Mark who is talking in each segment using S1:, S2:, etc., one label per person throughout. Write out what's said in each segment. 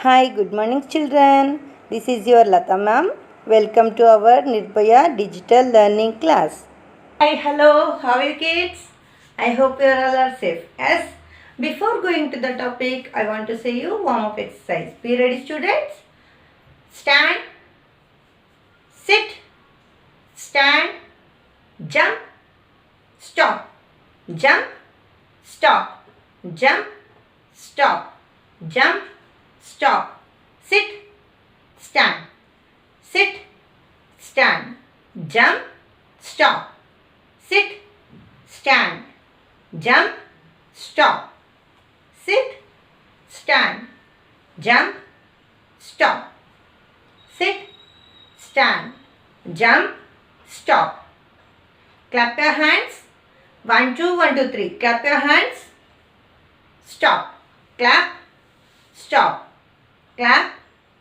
S1: Hi, good morning, children. This is your Lata ma'am. Welcome to our Nirbhaya Digital Learning class. Hi, hello. How are you, kids? I hope you all are safe. Yes. Before going to the topic, I want to say you warm up exercise. Be ready, students. Stand, sit, stand, jump, stop, jump, stop, jump, stop, jump, stop, sit, stand, sit, stand, jump, stop, sit, stand, jump, stop, sit, stand, jump, stop, sit, stand, jump, stop. Clap your hands. 1, 2, 1, 2, 3. Clap your hands. Stop. Clap. Stop. Clap.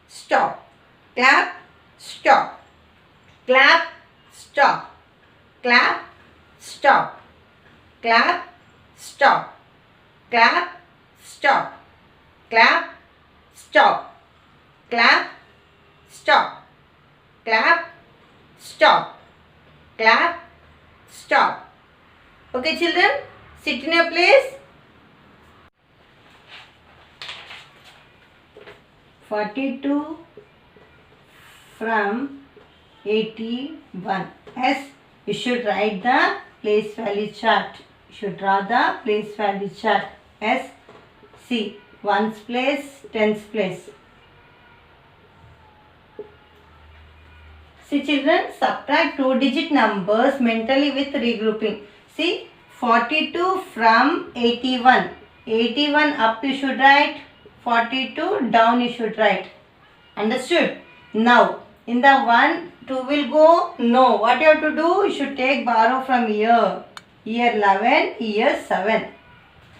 S1: Stop. Clap. Stop. Clap. Stop. Clap. Stop. Clap. Stop. Clap. Stop. Clap. Stop. Clap. Stop. Clap. Stop. Clap. Stop. Okay, children, sit in your place. 42 from 81. Yes, you should write the place value chart. You should draw the place value chart. Yes, see, ones place, tens place. See, children, subtract 2-digit numbers mentally with regrouping. See, 42 from 81. 81 up you should write. 42 down you should write. Understood? Now, in the 1, 2 will go? No. What you have to do? You should take borrow from here. Here 11, here 7.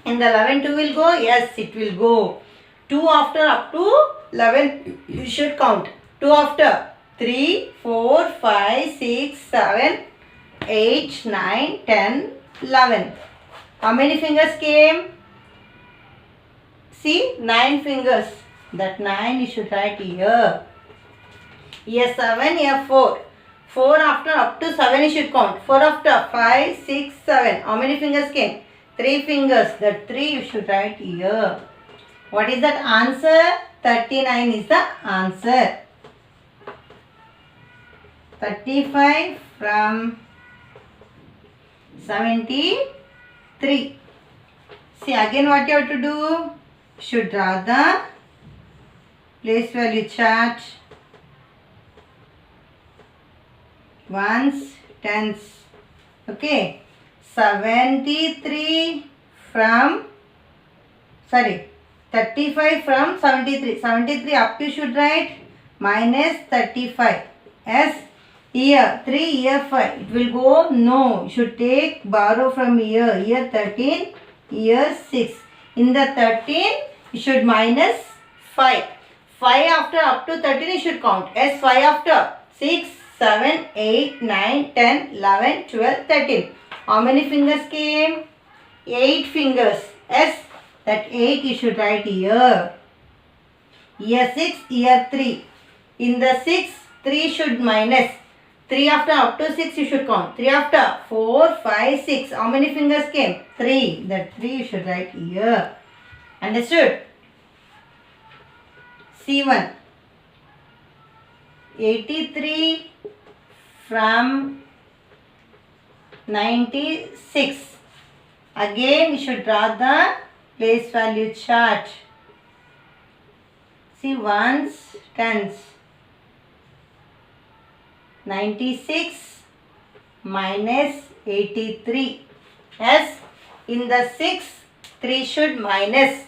S1: In the 11, 2 will go? Yes, it will go. 2 after up to 11 you should count. 2 after 3, 4, 5, 6, 7, 8, 9, 10, 11. How many fingers came? See, 9 fingers. That 9 you should write here. Here 7, here 4. 4 after up to 7 you should count. 4 after 5, 6, 7. How many fingers came? 3 fingers. That 3 you should write here. What is that answer? 39 is the answer. 35 from 73. See, again what you have to do? Should draw the place value chart. Ones, tens. Okay. 35 from 73. 73 up you should write minus 35. Yes. Here 3, here 5. It will go? No. You should take borrow from here. Here 13, here 6. In the 13, you should minus 5. 5 after up to 13 you should count. Yes, 5 after 6, 7, 8, 9, 10, 11, 12, 13. How many fingers came? 8 fingers. Yes, that 8 you should write here. Here 6, here 3. In the 6, 3 should minus. 3 after up to 6 you should count. 3 after 4, 5, 6. How many fingers came? 3. That 3 you should write here. Understood? C1. 83 from 96. Again you should draw the place value chart. See, ones, tens. 96 minus 83. Yes, in the 6, 3 should minus.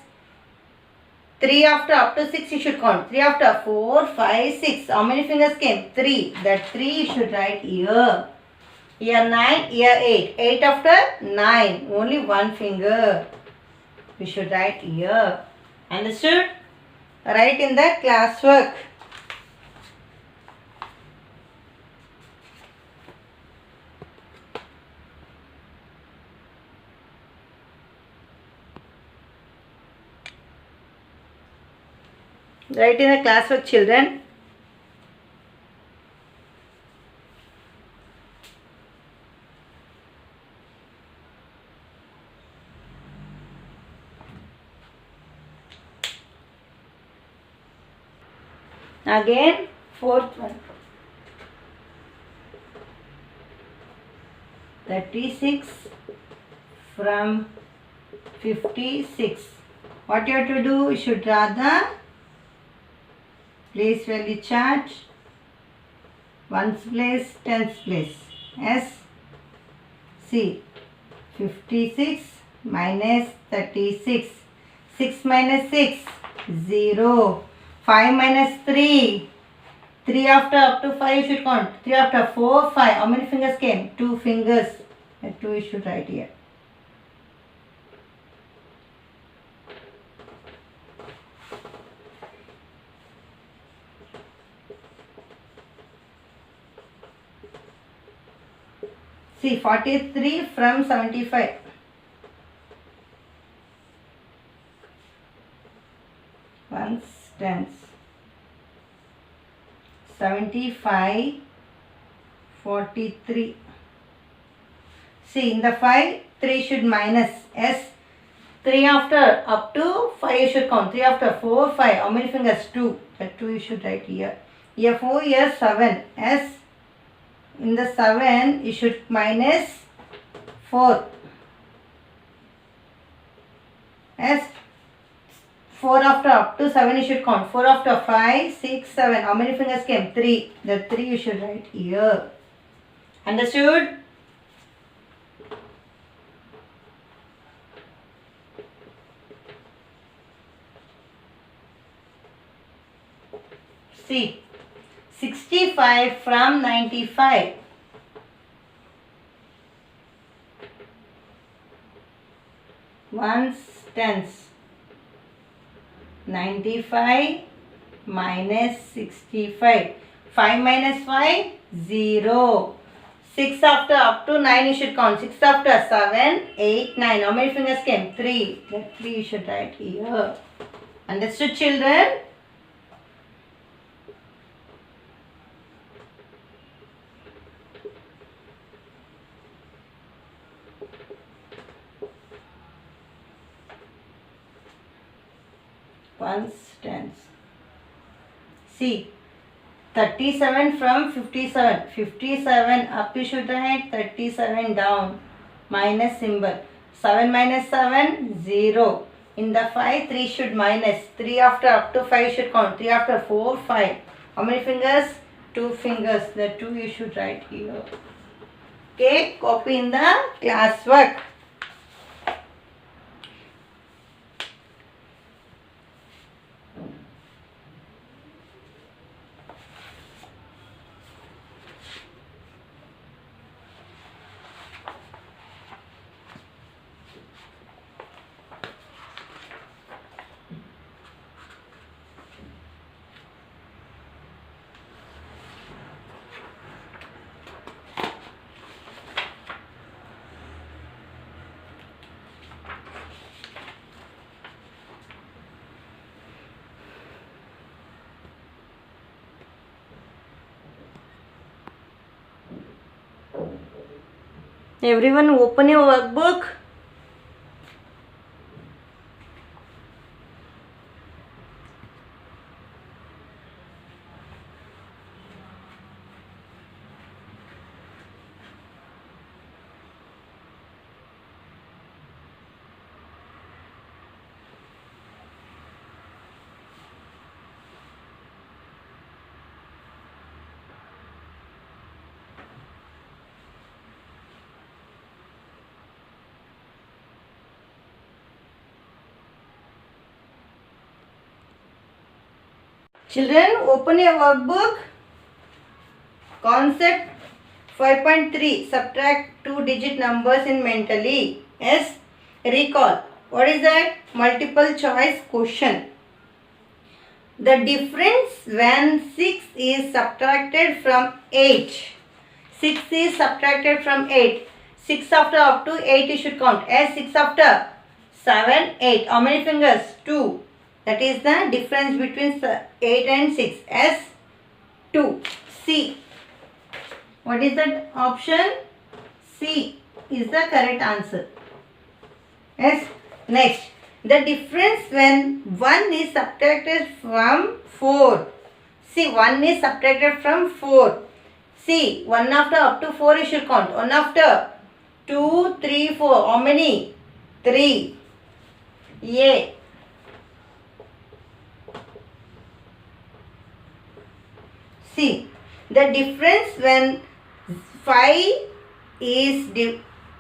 S1: 3 after up to 6 you should count. 3 after 4, 5, 6. How many fingers came? 3. That 3 you should write here. Here 9, here 8. 8 after 9. Only 1 finger. We should write here. Understood? Write in the classwork. Write in the classwork, children. Again, fourth one. 36 from 56. What you have to do? You should draw the place value chart. Ones place, tens place. S. C. 56 minus 36. 6 minus 6. 0. 5 minus 3. 3 after up to 5 you should count. 3 after 4, 5. How many fingers came? 2 fingers. 2 you should write here. See, 43 from 75. Ones, tens. 75, 43. See, in the 5, 3 should minus. S. 3 after up to 5 you should count. 3 after 4, 5. How many fingers? 2. That 2 you should write here. Here 4, here 7. S. In the 7 you should minus 4. S. 4 after up to 7 you should count. 4 after 5, 6, 7. How many fingers came? 3. The 3 you should write here. Understood? See, 65 from 95. Ones, tens. 95 minus 65. 5 minus 5, 0. 6 after up to 9 you should count. 6 after 7, 8, 9. How many fingers came? 3. That 3 you should write here. Understood, children? Ones, tens. See, 37 from 57. 57 up you should write, 37 down. Minus symbol. 7 minus 7, 0. In the 5, 3 should minus. 3 after up to 5 should count. 3 after 4, 5. How many fingers? 2 fingers. The 2 you should write here. Okay, copy in the classwork. Everyone open your workbook. Children, open your workbook. Concept 5.3. Subtract 2-digit numbers in mentally. Yes. Recall. What is that? Multiple choice question. The difference when 6 is subtracted from 8. 6 is subtracted from 8. 6 after up to 8 you should count. As 6 after 7, 8. How many fingers? 2. That is the difference between 8 and 6. S 2. C. What is that option? C is the correct answer. Yes. Next, the difference when 1 is subtracted from 4. See, 1 is subtracted from 4. See, 1 after up to 4 you should count. 1 after 2, 3, 4. How many? 3. A. See, the difference when 5 is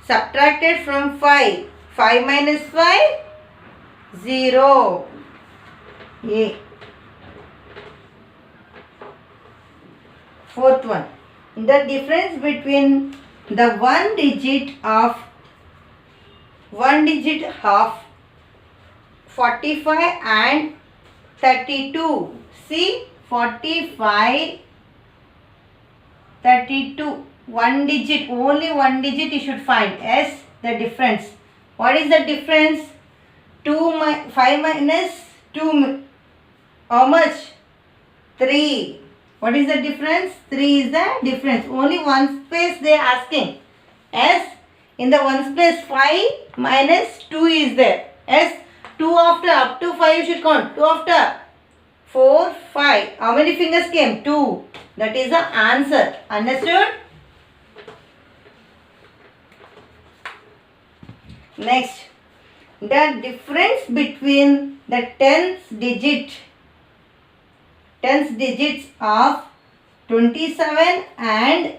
S1: subtracted from 5. 5 minus 5, 0. A. Fourth one. The difference between the one digit of 45 and 32. See, 45, 32. One digit, only one digit you should find. S, the difference. What is the difference? 5 minus 2. How much? 3. What is the difference? 3 is the difference. Only one space they are asking. S, in the one space 5 minus 2 is there. S, 2 after up to 5 you should count. 2 after 4, 5. How many fingers came? 2. That is the answer. Understood? Next, the difference between the tens digits of 27 and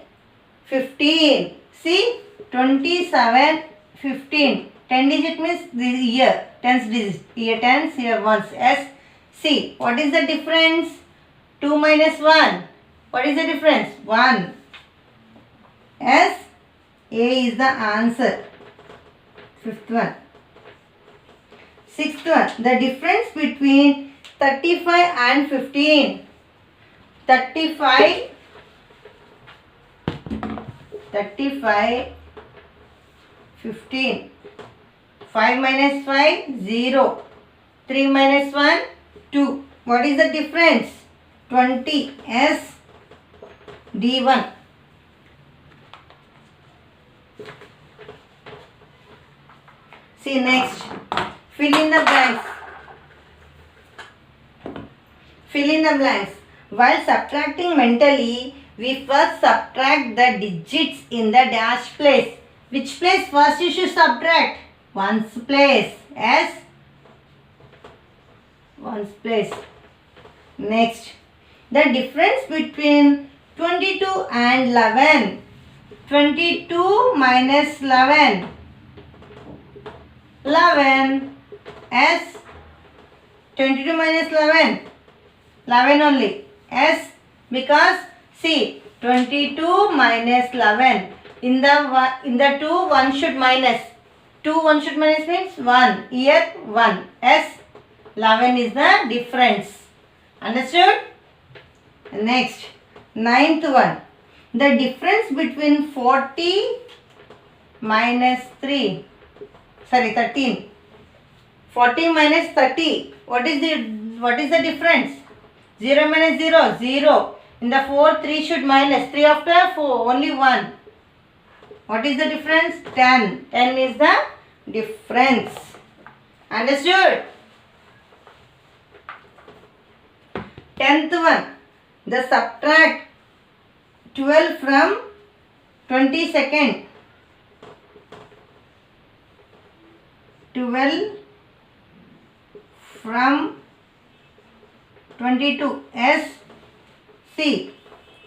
S1: 15. See, 27, 15. 10 digit means this year. Tens digits. Here tens, here ones. S. See, what is the difference? 2 minus 1. What is the difference? 1. S. A is the answer. Fifth one. Sixth one. The difference between 35 and 15. 35, 15. 5 minus 5, 0. 3 minus 1, 2. What is the difference? 20. S. D1. See next. Fill in the blanks. Fill in the blanks. While subtracting mentally, we first subtract the digits in the dash place. Which place first you should subtract? Ones place. S. Ones place. Next. The difference between 22 and 11. 22 minus 11. 11. S. 22 minus 11. 11 only. S. Because see, 22 minus 11. In the 2, 1 should minus. 2, 1 should minus means 1. Here 1. S. 11 is the difference. Understood? Next. Ninth one. The difference between 40 minus 3. Sorry, 13. 40 minus 30. What is the difference? 0 minus 0. 0. In the 4, 3 should minus. 3 after 4. Only 1. What is the difference? 10. 10 is the difference. Understood? 10th one. The subtract 12 from 22nd. 12 from 22. S. C.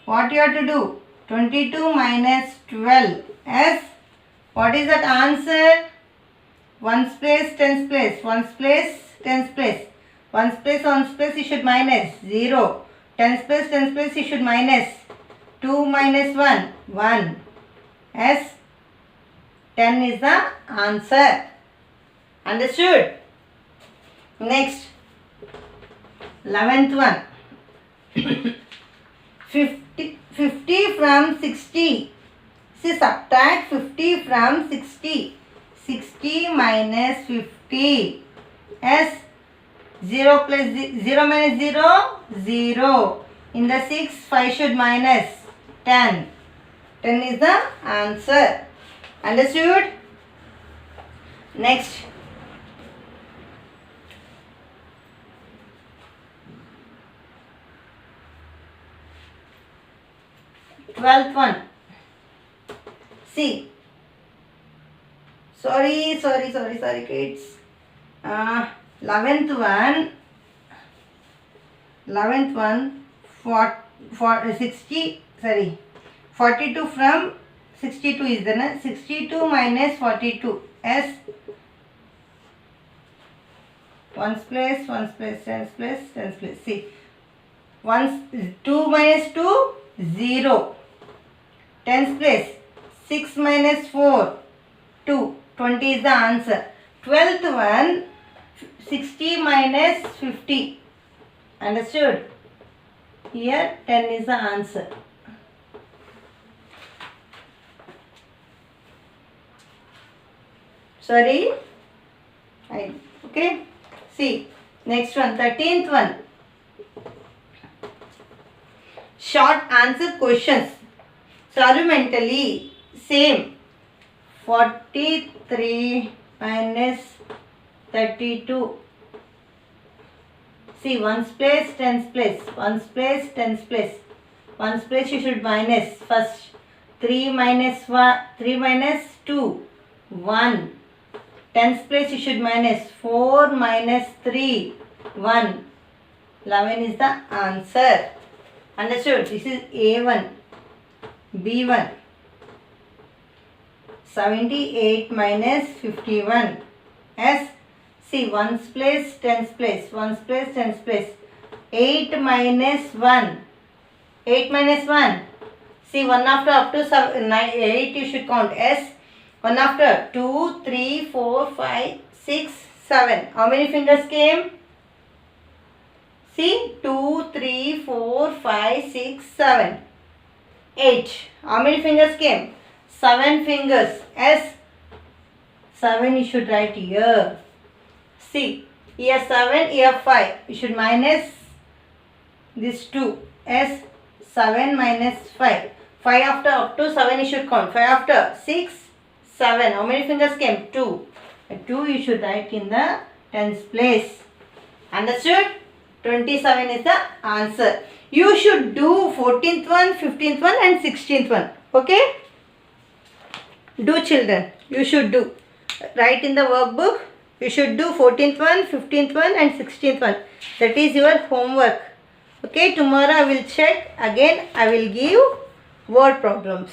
S1: What you have to do? 22 minus 12. S. What is that answer? Ones place, tens place. Ones place, tens place. Ones place you should minus. 0. Tens place you should minus. 2 minus 1. 1. S. 10 is the answer. Understood? Next. 11th one. 50 from 60. See, subtract 50 from 60. 60 minus 50. S. 0 plus 0 minus 0, 0. In the 6, 5 should minus 10. 10 is the answer. Understood? Next. Twelfth one. See. Sorry kids. 11th one, 42 from 62 is there. 62 minus 42 as ones place, tens place. See, 2 minus 2, 0. Tens place, 6 minus 4, 2. 20 is the answer. 12th one, 60 minus 50. Understood? Here 10 is the answer. Sorry. Okay. See. Next one. 13th one. Short answer questions. Solve mentally. Same. 43 minus 32. See, ones place, tens place. Ones place, tens place. Ones place you should minus. First 3 minus 1, 3 minus 2, 1. Tens place you should minus. 4 minus 3, 1. 11 is the answer. Understood? This is A1. B1. 78 minus 51. S. See, ones place, tens place. Ones place, tens place. 8 minus 1. 8 minus 1. See, 1 after up to 8 you should count. S. 1 after 2, 3, 4, 5, 6, 7. How many fingers came? See, 2, 3, 4, 5, 6, 7. 8. How many fingers came? 7 fingers. S. 7 you should write here. See, here 7, here 5. You should minus this 2. S. 7 minus 5. 5 after up to 7 you should count. 5 after 6, 7. How many fingers came? 2. 2 you should write in the tens place. Understood? 27 is the answer. You should do 14th one, 15th one and 16th one. Okay? Do children. You should do. Write in the workbook. You should do 14th one, 15th one and 16th one. That is your homework. Okay? Tomorrow I will check. Again I will give word problems.